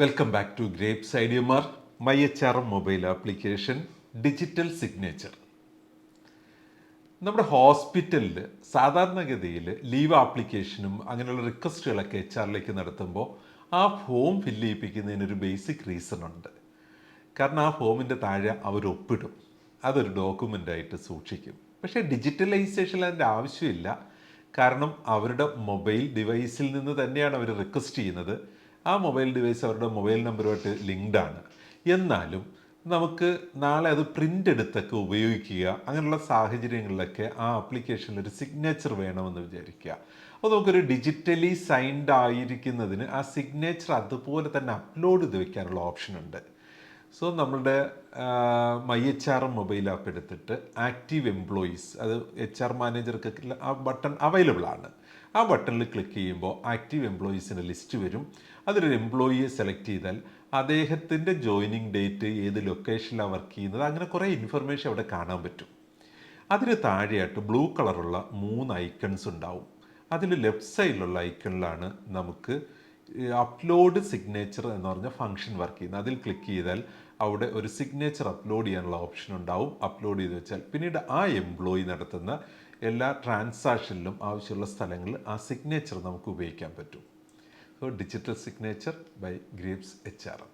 Welcome back to grapes ഐഡിയമാർ MyHRM mobile application digital signature. നമ്മുടെ ഹോസ്പിറ്റലിൽ സാധാരണഗതിയിൽ ലീവ് ആപ്ലിക്കേഷനും അങ്ങനെയുള്ള റിക്വസ്റ്റുകളൊക്കെ HR നടത്തുമ്പോൾ ആ ഫോം ഫില്ല് ചെയ്യിപ്പിക്കുന്നതിനൊരു ബേസിക് റീസൺ ഉണ്ട്. കാരണം ആ ഫോമിൻ്റെ താഴെ അവർ ഒപ്പിടും, അതൊരു ഡോക്യുമെൻ്റായിട്ട് സൂക്ഷിക്കും. പക്ഷേ ഡിജിറ്റലൈസേഷനിൽ അതിൻ്റെ ആവശ്യമില്ല. കാരണം അവരുടെ മൊബൈൽ ഡിവൈസിൽ നിന്ന് തന്നെയാണ് അവർ റിക്വസ്റ്റ് ചെയ്യുന്നത്. ആ മൊബൈൽ ഡിവൈസ് അവരുടെ മൊബൈൽ നമ്പറുമായിട്ട് ലിങ്ക്ഡ് ആണ്. എന്നാലും നമുക്ക് നാളെ അത് പ്രിൻ്റ് എടുത്തൊക്കെ ഉപയോഗിക്കുക, അങ്ങനെയുള്ള സാഹചര്യങ്ങളിലൊക്കെ ആ ആപ്ലിക്കേഷനിൽ ഒരു സിഗ്നേച്ചർ വേണമെന്ന് വിചാരിക്കുക. അപ്പോൾ നമുക്കൊരു ഡിജിറ്റലി സൈൻഡ് ആയിരിക്കുന്നതിന് ആ സിഗ്നേച്ചർ അതുപോലെ തന്നെ അപ്ലോഡ് ചെയ്ത് വയ്ക്കാനുള്ള ഓപ്ഷൻ ഉണ്ട്. സോ നമ്മളുടെ MyHRM മൊബൈൽ ആപ്പ് എടുത്തിട്ട് ആക്റ്റീവ് എംപ്ലോയീസ്, അത് HR മാനേജർക്ക് ആ ബട്ടൺ അവൈലബിൾ ആണ്. ആ ബട്ടണിൽ ക്ലിക്ക് ചെയ്യുമ്പോൾ ആക്റ്റീവ് എംപ്ലോയീസിൻ്റെ ലിസ്റ്റ് വരും. അതിലൊരു എംപ്ലോയിയെ സെലക്ട് ചെയ്താൽ അദ്ദേഹത്തിൻ്റെ ജോയിനിങ് ഡേറ്റ്, ഏത് ലൊക്കേഷനിലാണ് വർക്ക് ചെയ്യുന്നത്, അങ്ങനെ കുറേ ഇൻഫർമേഷൻ അവിടെ കാണാൻ പറ്റും. അതിന് താഴെയായിട്ട് ബ്ലൂ കളറുള്ള 3 ഐക്കൺസ് ഉണ്ടാവും. അതിൽ ലെഫ്റ്റ് സൈഡിലുള്ള ഐക്കണിലാണ് നമുക്ക് അപ്ലോഡ് സിഗ്നേച്ചർ എന്ന് പറഞ്ഞ ഫംഗ്ഷൻ വർക്ക് ചെയ്യുന്നത്. അതിൽ ക്ലിക്ക് ചെയ്താൽ അവിടെ ഒരു സിഗ്നേച്ചർ അപ്ലോഡ് ചെയ്യാനുള്ള ഓപ്ഷൻ ഉണ്ടാവും. അപ്ലോഡ് ചെയ്ത് വെച്ചാൽ പിന്നീട് ആ എംപ്ലോയി നടത്തുന്ന എല്ലാ ട്രാൻസാക്ഷനിലും ആവശ്യമുള്ള സ്ഥലങ്ങളിൽ ആ സിഗ്നേച്ചർ നമുക്ക് ഉപയോഗിക്കാൻ പറ്റും. So digital signature by Grapes HRM.